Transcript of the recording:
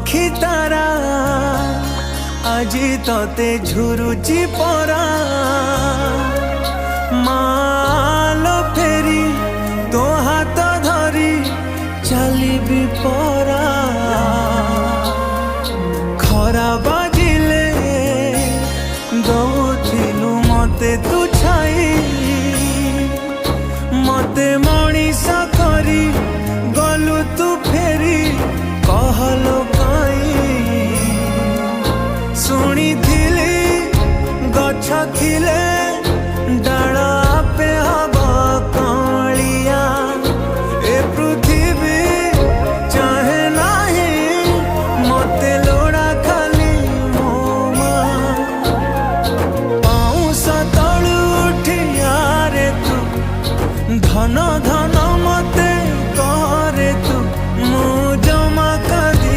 आखि तारा আজি तते झुरुची परा मालो फेरी तो हाथ धरी चलिबी परा खरा बाजिले दौथिलु मते तू छाई मते मनीष करी गलु तू फेरी कहलो काई शुणी थिली गछ खिले